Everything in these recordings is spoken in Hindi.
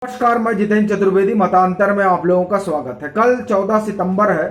नमस्कार, मैं जितेंद्र चतुर्वेदी। मतांतर में आप लोगों का स्वागत है। कल 14 सितंबर है।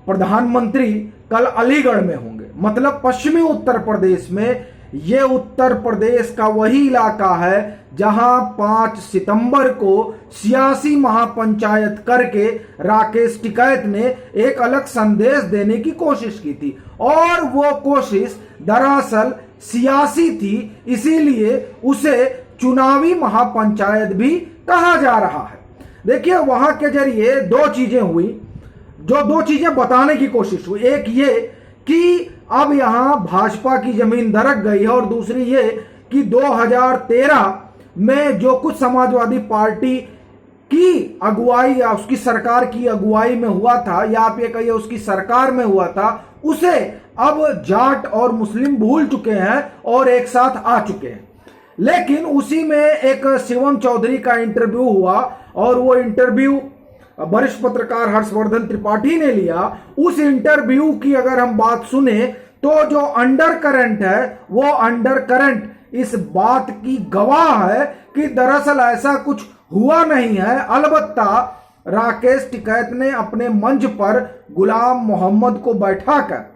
प्रधानमंत्री कल अलीगढ़ में होंगे, मतलब पश्चिमी उत्तर प्रदेश में। ये उत्तर प्रदेश का वही इलाका है जहां 5 सितंबर को सियासी महापंचायत करके राकेश टिकैत ने एक अलग संदेश देने की कोशिश की थी, और वो कोशिश दरअसल सियासी थी, इसीलिए उसे चुनावी महापंचायत भी कहा जा रहा है। देखिए, वहां के जरिए दो चीजें हुई, दो चीजें बताने की कोशिश हुई। एक ये कि अब यहां भाजपा की जमीन दरक गई है, और दूसरी ये कि 2013 में जो कुछ समाजवादी पार्टी की अगुवाई या उसकी सरकार की अगुवाई में हुआ था, या आप ये कहिए उसकी सरकार में हुआ था, उसे अब जाट और मुस्लिम भूल चुके हैं और एक साथ आ चुके हैं। लेकिन उसी में एक शिवम चौधरी का इंटरव्यू हुआ, और वो इंटरव्यू वरिष्ठ पत्रकार हर्षवर्धन त्रिपाठी ने लिया। उस इंटरव्यू की अगर हम बात सुने तो जो अंडर करंट है, वो अंडर करंट इस बात की गवाह है कि दरअसल ऐसा कुछ हुआ नहीं है। अलबत्ता राकेश टिकैत ने अपने मंच पर गुलाम मोहम्मद को बैठाकर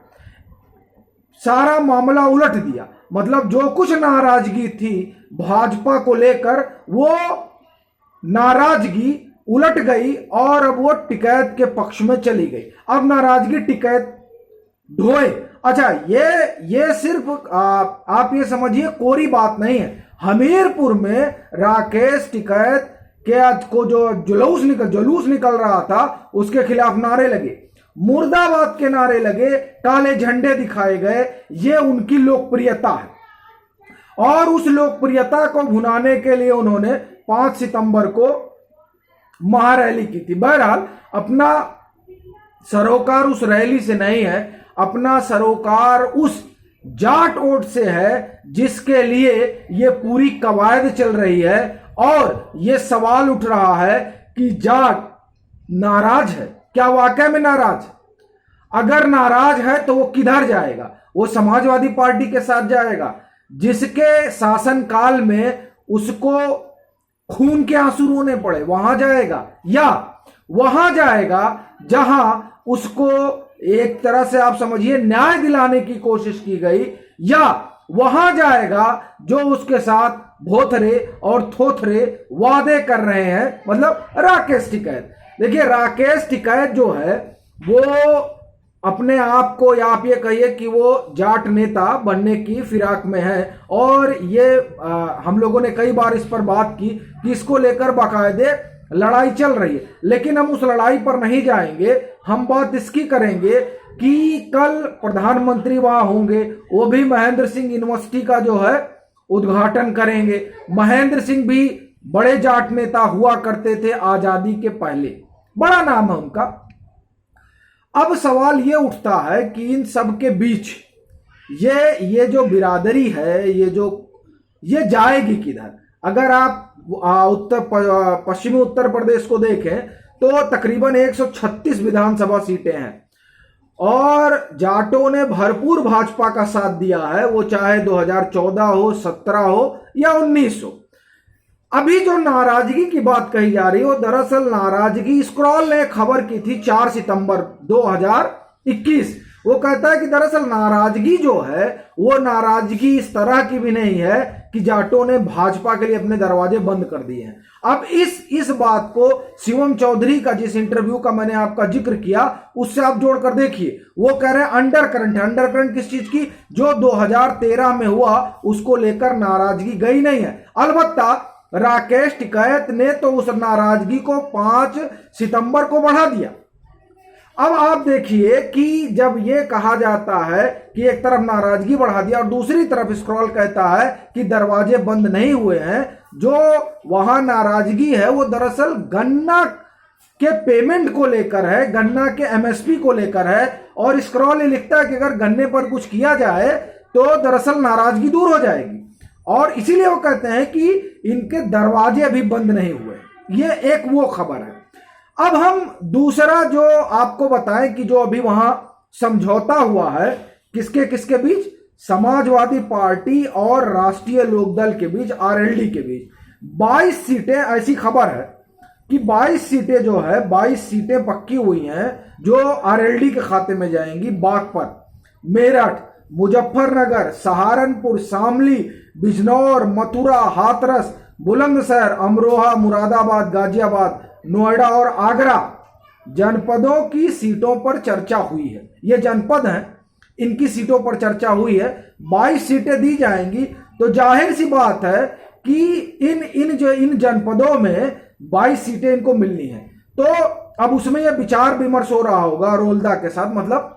सारा मामला उलट दिया। मतलब जो कुछ नाराजगी थी भाजपा को लेकर, वो नाराजगी उलट गई और अब वो टिकैत के पक्ष में चली गई। अब नाराजगी टिकैत ढोए। अच्छा, ये सिर्फ आप ये समझिए कोरी बात नहीं है। हमीरपुर में राकेश टिकैत के को जो जुलूस निकल रहा था, उसके खिलाफ नारे लगे, मुर्दाबाद के नारे लगे, काले झंडे दिखाए गए। ये उनकी लोकप्रियता है, और उस लोकप्रियता को भुनाने के लिए उन्होंने 5 सितंबर को महारैली की थी। बहरहाल अपना सरोकार उस रैली से नहीं है, अपना सरोकार उस जाट वोट से है जिसके लिए ये पूरी कवायद चल रही है। और ये सवाल उठ रहा है कि जाट नाराज है, क्या वाकई में नाराज है? अगर नाराज है तो वो किधर जाएगा? वो समाजवादी पार्टी के साथ जाएगा, जिसके शासनकाल में उसको खून के आंसू रोने पड़े, वहां जाएगा? या वहां जाएगा जहां उसको एक तरह से आप समझिए न्याय दिलाने की कोशिश की गई? या वहां जाएगा जो उसके साथ भोथरे और थोथरे वादे कर रहे हैं, मतलब राकेश टिकैत? देखिए, राकेश टिकैत जो है वो अपने आप को, या आप ये कहिए कि वो जाट नेता बनने की फिराक में है, और ये हम लोगों ने कई बार इस पर बात की कि इसको लेकर बाकायदे लड़ाई चल रही है। लेकिन हम उस लड़ाई पर नहीं जाएंगे। हम बात इसकी करेंगे कि कल प्रधानमंत्री वहां होंगे, वो भी महेंद्र सिंह यूनिवर्सिटी का जो है उद्घाटन करेंगे। महेंद्र सिंह भी बड़े जाट नेता हुआ करते थे आजादी के पहले, बड़ा नाम है उनका। अब सवाल ये उठता है कि इन सब के बीच ये जो बिरादरी है, ये जाएगी किधर? अगर आप पश्चिमी उत्तर प्रदेश को देखें तो तकरीबन 136 विधानसभा सीटें हैं, और जाटों ने भरपूर भाजपा का साथ दिया है, वो चाहे 2014 हो, 17 हो या 19 हो। अभी जो नाराजगी की बात कही जा रही है, वो दरअसल नाराजगी, स्क्रॉल ने खबर की थी 4 सितंबर 2021। वो कहता है कि दरअसल नाराजगी जो है वो नाराजगी इस तरह की भी नहीं है कि जाटों ने भाजपा के लिए अपने दरवाजे बंद कर दिए हैं। अब इस बात को शिवम चौधरी का, जिस इंटरव्यू का मैंने आपका जिक्र किया, उससे आप जोड़कर देखिए। वो कह रहे हैं अंडर करंट है। अंडर करंट किस चीज की? जो 2013 में हुआ उसको लेकर नाराजगी गई नहीं है। अलबत्ता राकेश टिकैत ने तो उस नाराजगी को 5 सितंबर को बढ़ा दिया। अब आप देखिए कि जब ये कहा जाता है कि एक तरफ नाराजगी बढ़ा दिया और दूसरी तरफ स्क्रॉल कहता है कि दरवाजे बंद नहीं हुए हैं, जो वहां नाराजगी है वो दरअसल गन्ना के पेमेंट को लेकर है, गन्ना के एमएसपी को लेकर है। और स्क्रॉल ये लिखता है कि अगर गन्ने पर कुछ किया जाए तो दरअसल नाराजगी दूर हो जाएगी, और इसीलिए वो कहते हैं कि इनके दरवाजे अभी बंद नहीं हुए। ये एक वो खबर है। अब हम दूसरा जो आपको बताएं कि जो अभी वहां समझौता हुआ है किसके किसके बीच? समाजवादी पार्टी और राष्ट्रीय लोकदल के बीच, आरएलडी के बीच 22 सीटें, ऐसी खबर है कि 22 सीटें जो है 22 सीटें पक्की हुई हैं जो आरएलडी के खाते में जाएंगी। बागपत, मेरठ, मुजफ्फरनगर, सहारनपुर, शामली, बिजनौर, मथुरा, हाथरस, बुलंदशहर, अमरोहा, मुरादाबाद, गाजियाबाद, नोएडा और आगरा जनपदों की सीटों पर चर्चा हुई है। ये जनपद हैं, इनकी सीटों पर चर्चा हुई है। 22 सीटें दी जाएंगी तो जाहिर सी बात है कि इन जनपदों में 22 सीटें इनको मिलनी है। तो अब उसमें यह विचार विमर्श हो रहा होगा रोलदा के साथ, मतलब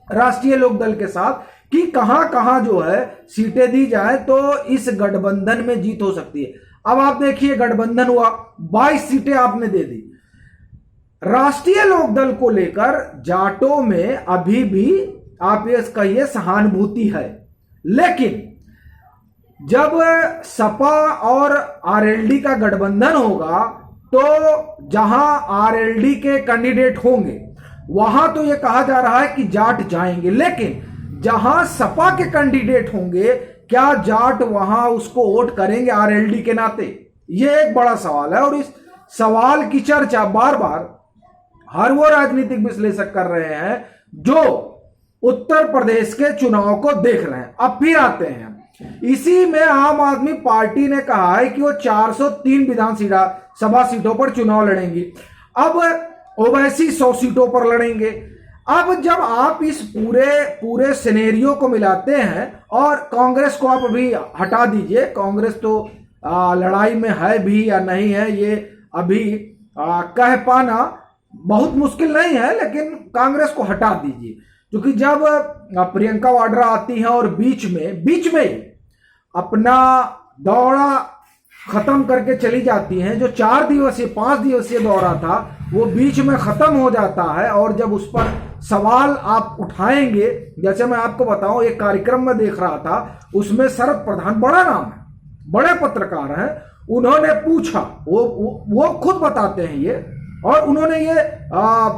राष्ट्रीय लोकदल के साथ, कि कहां कहां जो है सीटें दी जाए तो इस गठबंधन में जीत हो सकती है। अब आप देखिए, गठबंधन हुआ, 22 सीटें आपने दे दी। राष्ट्रीय लोकदल को लेकर जाटों में अभी भी आप ये कहिए सहानुभूति है, लेकिन जब सपा और आरएलडी का गठबंधन होगा तो जहां आरएलडी के कैंडिडेट होंगे वहां तो यह कहा जा रहा है कि जाट जाएंगे, लेकिन जहां सपा के कैंडिडेट होंगे क्या जाट वहां उसको वोट करेंगे आरएलडी के नाते? यह एक बड़ा सवाल है और इस सवाल की चर्चा बार बार हर वो राजनीतिक विश्लेषक कर रहे हैं जो उत्तर प्रदेश के चुनाव को देख रहे हैं। अब फिर आते हैं, इसी में आम आदमी पार्टी ने कहा है कि वो 403 विधानसभा सीटों पर चुनाव लड़ेंगी। अब ओवैसी 100 सीटों पर लड़ेंगे। अब जब आप इस पूरे सिनेरियो को मिलाते हैं, और कांग्रेस को आप अभी हटा दीजिए, कांग्रेस तो लड़ाई में है भी या नहीं है ये अभी कह पाना बहुत मुश्किल नहीं है, लेकिन कांग्रेस को हटा दीजिए, क्योंकि जब प्रियंका वाड्रा आती हैं और बीच में अपना दौरा खत्म करके चली जाती हैं, जो 4 दिवसीय 5 दिवसीय दौरा था वो बीच में खत्म हो जाता है, और जब उस पर सवाल आप उठाएंगे, जैसे मैं आपको बताऊं एक कार्यक्रम में देख रहा था, उसमें शरद प्रधान, बड़ा नाम है, बड़े पत्रकार हैं, उन्होंने पूछा, वो खुद बताते हैं ये, और उन्होंने ये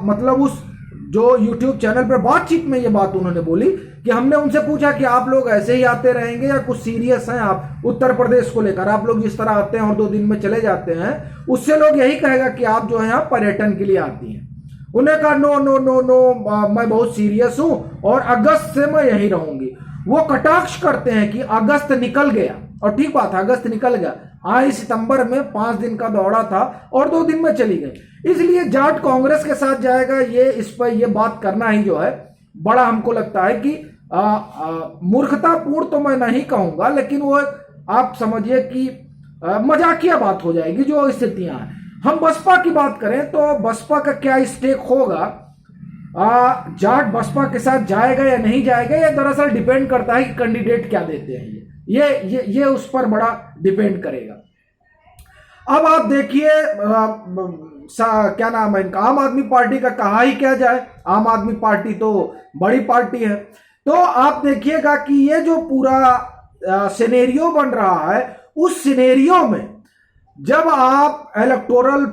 मतलब उस जो YouTube चैनल पर बातचीत में ये बात उन्होंने बोली कि हमने उनसे पूछा कि आप लोग ऐसे ही आते रहेंगे या कुछ सीरियस हैं आप उत्तर प्रदेश को लेकर? आप लोग जिस तरह आते हैं और 2 दिन में चले जाते हैं, उससे लोग यही कहेगा कि आप जो है यहाँ पर्यटन के लिए आती हैं। उन्हें कहा नो नो नो नो, मैं बहुत सीरियस हूं और अगस्त से मैं यहीं रहूंगी। वो कटाक्ष करते हैं कि अगस्त निकल गया, और ठीक बात है, अगस्त निकल गया, आई सितंबर में 5 दिन का दौरा था और 2 दिन में चली गई। इसलिए जाट कांग्रेस के साथ जाएगा, ये इस पर ये बात करना ही जो है बड़ा हमको लगता है कि मूर्खतापूर्ण तो मैं नहीं कहूंगा, लेकिन वो आप समझिए कि मजाकिया बात हो जाएगी जो स्थितियां हैं। हम बसपा की बात करें तो बसपा का क्या स्टेक होगा, जाट बसपा के साथ जाएगा या नहीं जाएगा, ये दरअसल डिपेंड करता है कि कैंडिडेट क्या देते हैं। ये उस पर बड़ा डिपेंड करेगा। अब आप देखिए क्या नाम है इनका, आम आदमी पार्टी का कहा ही क्या जाए, आम आदमी पार्टी तो बड़ी पार्टी है। तो आप देखिएगा कि ये जो पूरा सिनेरियो बन रहा है, उस सिनेरियो में जब आप इलेक्टोरल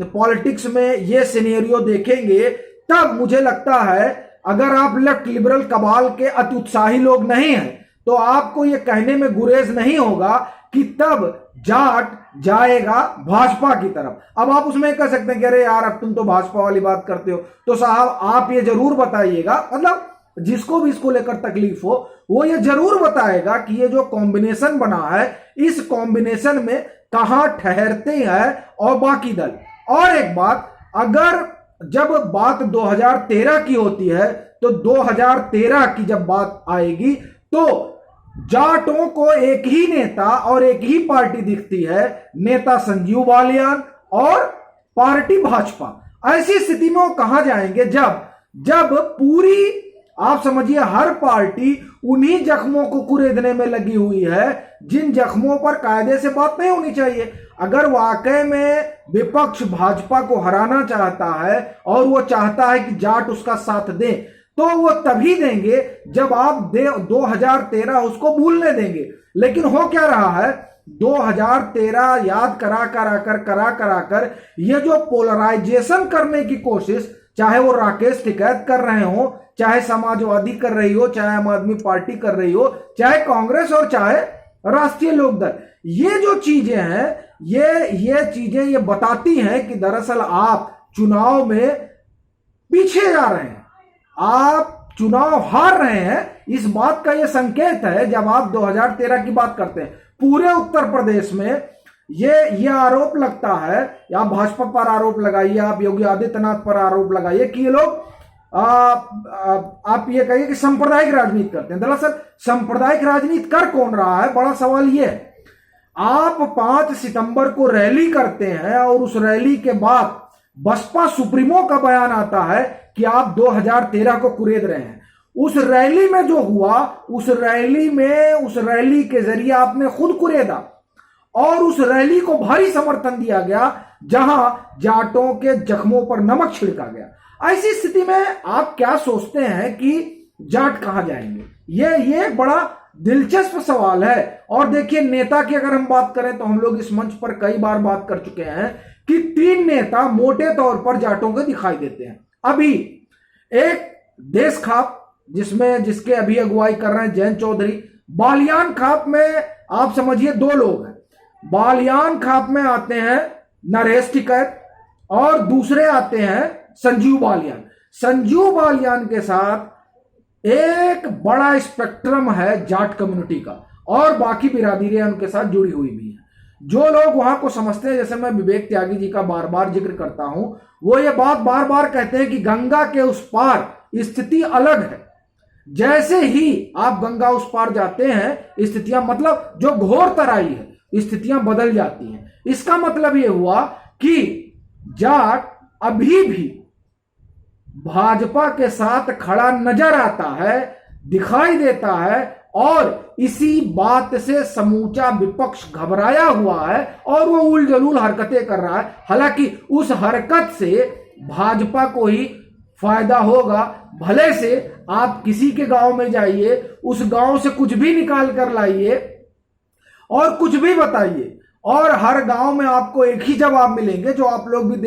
पॉलिटिक्स में ये सिनेरियो देखेंगे, तब मुझे लगता है अगर आप लेफ्ट लिबरल कबाल के अति उत्साही लोग नहीं हैं तो आपको ये कहने में गुरेज नहीं होगा कि तब जाट जाएगा भाजपा की तरफ। अब आप उसमें कह सकते हैं कि अरे यार अब तुम तो भाजपा वाली बात करते हो, तो साहब आप ये जरूर बताइएगा, मतलब जिसको भी इसको लेकर तकलीफ हो वो ये जरूर बताएगा कि ये जो कॉम्बिनेशन बना है, इस कॉम्बिनेशन में कहां ठहरते हैं और बाकी दल। और एक बात, अगर जब बात 2013 की होती है तो 2013 की जब बात आएगी तो जाटों को एक ही नेता और एक ही पार्टी दिखती है, नेता संजीव बालियान और पार्टी भाजपा। ऐसी स्थिति में वो कहां जाएंगे जब पूरी आप समझिए हर पार्टी उन्हीं जख्मों को कुरेदने में लगी हुई है जिन जख्मों पर कायदे से बात नहीं होनी चाहिए। अगर वाकई में विपक्ष भाजपा को हराना चाहता है और वो चाहता है कि जाट उसका साथ दें, तो वो तभी देंगे जब आप 2013 उसको भूलने देंगे। लेकिन हो क्या रहा है, 2013 याद करा कर ये जो पोलराइजेशन करने की कोशिश, चाहे वो राकेश टिकैत कर रहे हो, चाहे समाजवादी कर रही हो, चाहे आम आदमी पार्टी कर रही हो, चाहे कांग्रेस और चाहे राष्ट्रीय लोकदल, ये जो चीजें हैं ये चीजें ये बताती हैं कि दरअसल आप चुनाव में पीछे जा रहे हैं, आप चुनाव हार रहे हैं। इस बात का यह संकेत है जब आप 2013 की बात करते हैं। पूरे उत्तर प्रदेश में ये आरोप लगता है, या भाजपा पर आरोप लगाइए, आप योगी आदित्यनाथ पर आरोप लगाइए कि ये लोग आप ये कहिए कि सांप्रदायिक राजनीति करते हैं। दरअसल सांप्रदायिक राजनीति कर कौन रहा है, बड़ा सवाल ये है। आप 5 सितंबर को रैली करते हैं और उस रैली के बाद बसपा सुप्रीमो का बयान आता है कि आप 2013 को कुरेद रहे हैं। उस रैली में जो हुआ, उस रैली के जरिए आपने खुद कुरेदा और उस रैली को भारी समर्थन दिया गया, जहां जाटों के जख्मों पर नमक छिड़का गया। ऐसी स्थिति में आप क्या सोचते हैं कि जाट कहां जाएंगे? ये बड़ा दिलचस्प सवाल है। और देखिए, नेता की अगर हम बात करें तो हम लोग इस मंच पर कई बार बात कर चुके हैं कि 3 नेता मोटे तौर पर जाटों के दिखाई देते हैं। अभी एक देश खाप जिसके अभी अगुवाई कर रहे हैं जयंत चौधरी। बालियान खाप में आप समझिए 2 लोग हैं। बालियान खाप में आते हैं नरेश टिकैत और दूसरे आते हैं संजीव बालियान। संजीव बालियान के साथ एक बड़ा स्पेक्ट्रम है जाट कम्युनिटी का, और बाकी बिरादरियां उनके साथ जुड़ी हुई भी हैं। जो लोग वहां को समझते हैं, जैसे मैं विवेक त्यागी जी का बार बार जिक्र करता हूं, वो ये बात बार बार कहते हैं कि गंगा के उस पार स्थिति अलग है। जैसे ही आप गंगा उस पार जाते हैं, स्थितियां, मतलब जो घोर तराई है, स्थितियां बदल जाती हैं। इसका मतलब यह हुआ कि जाट अभी भी भाजपा के साथ खड़ा नजर आता है, दिखाई देता है, और इसी बात से समूचा विपक्ष घबराया हुआ है और वो उलझुल हरकतें कर रहा है। हालांकि उस हरकत से भाजपा को ही फायदा होगा। भले से आप किसी के गांव में जाइए, उस गांव से कुछ भी निकाल कर लाइए और कुछ भी बताइए, और हर गांव में आपको एक ही जवाब मिलेंगे जो आप लोग भी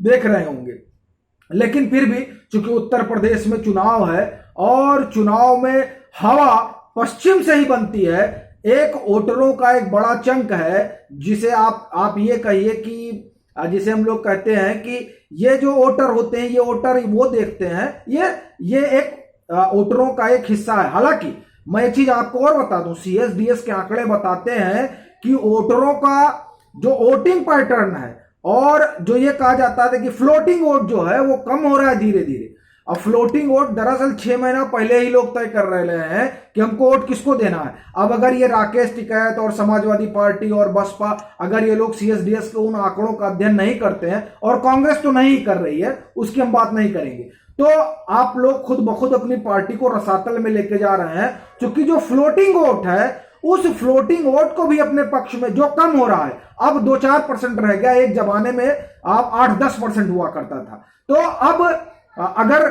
देख रहे होंगे। लेकिन फिर भी चूंकि उत्तर प्रदेश में चुनाव है और चुनाव में हवा पश्चिम से ही बनती है, एक वोटरों का एक बड़ा चंक है जिसे आप ये कहिए कि जिसे हम लोग कहते हैं कि ये जो वोटर होते हैं, ये वोटर वो देखते हैं, ये एक वोटरों का एक हिस्सा है। हालांकि मैं एक चीज आपको और बता दूं, CSDS के आंकड़े बताते हैं कि वोटरों का जो वोटिंग पैटर्न है, और जो ये कहा जाता है कि फ्लोटिंग वोट जो है वो कम हो रहा है धीरे धीरे। अब फ्लोटिंग वोट दरअसल 6 महीना पहले ही लोग तय कर रहे हैं कि हमको वोट किसको देना है। अब अगर ये राकेश टिकैत और समाजवादी पार्टी और बसपा, अगर ये लोग CSDS के उन आंकड़ों का अध्ययन नहीं करते हैं, और कांग्रेस तो नहीं कर रही है, उसकी हम बात नहीं करेंगे, तो आप लोग खुद ब खुद अपनी पार्टी को रसातल में लेके जा रहे हैं। क्योंकि जो फ्लोटिंग वोट है, उस फ्लोटिंग वोट को भी अपने पक्ष में, जो कम हो रहा है, अब 2-4% रह गया। एक जमाने में आप 8-10% हुआ करता था, तो अब अगर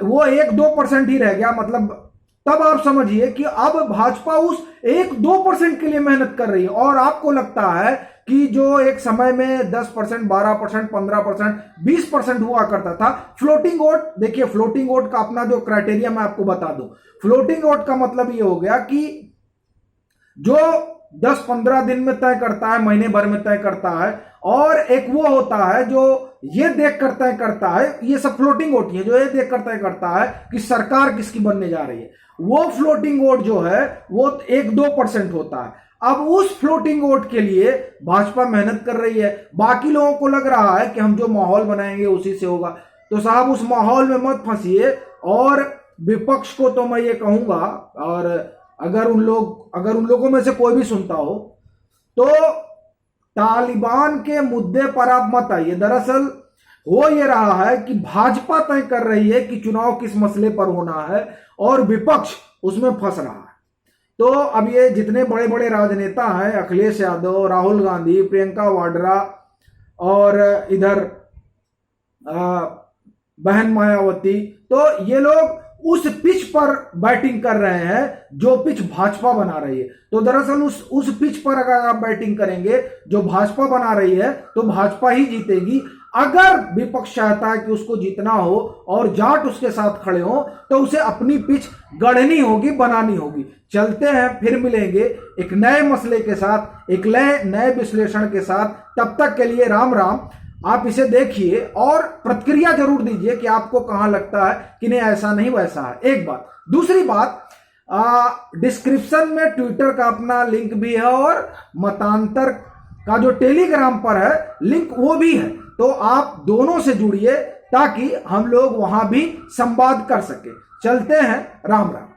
वो 1-2% ही रह गया, मतलब तब आप समझिए कि अब भाजपा उस 1-2% के लिए मेहनत कर रही है। और आपको लगता है कि जो एक समय में 10%, 12%, 15%, 20% हुआ करता था फ्लोटिंग वोट। देखिए, फ्लोटिंग वोट का अपना जो क्राइटेरिया मैं आपको बता दूं, फ्लोटिंग वोट का मतलब ये हो गया कि जो 10-15 दिन में तय करता है, महीने भर में तय करता है, और एक वो होता है जो ये देख कर तय करता है, ये सब फ्लोटिंग वोट है, जो ये देख कर तय करता है कि सरकार किसकी बनने जा रही है। वो फ्लोटिंग वोट जो है वो 1-2% होता है। अब उस फ्लोटिंग वोट के लिए भाजपा मेहनत कर रही है। बाकी लोगों को लग रहा है कि हम जो माहौल बनाएंगे उसी से होगा। तो साहब, उस माहौल में मत फंसिए। और विपक्ष को तो मैं ये कहूंगा, और अगर उन लोगों में से कोई भी सुनता हो, तो तालिबान के मुद्दे पर आप मत आइए। दरअसल हो ये रहा है कि भाजपा तय कर रही है कि चुनाव किस मसले पर होना है, और विपक्ष उसमें फंस रहा है। तो अब ये जितने बड़े बड़े राजनेता हैं, अखिलेश यादव, राहुल गांधी, प्रियंका वाड्रा, और इधर बहन मायावती, तो ये लोग उस पिच पर बैटिंग कर रहे हैं जो पिच भाजपा बना रही है। तो दरअसल उस पिच पर अगर आप बैटिंग करेंगे जो भाजपा बना रही है तो भाजपा ही जीतेगी। अगर विपक्ष चाहता है कि उसको जीतना हो और जाट उसके साथ खड़े हो तो उसे अपनी पिच गढ़नी होगी, बनानी होगी। चलते हैं, फिर मिलेंगे एक नए मसले के साथ, एक नए विश्लेषण के साथ। तब तक के लिए राम राम। आप इसे देखिए और प्रतिक्रिया जरूर दीजिए कि आपको कहां लगता है कि नहीं ऐसा नहीं वैसा है। एक बात। दूसरी बात, डिस्क्रिप्शन में ट्विटर का अपना लिंक भी है और मतांतर का जो टेलीग्राम पर है लिंक वो भी है। तो आप दोनों से जुड़िए ताकि हम लोग वहां भी संवाद कर सके। चलते हैं, राम राम।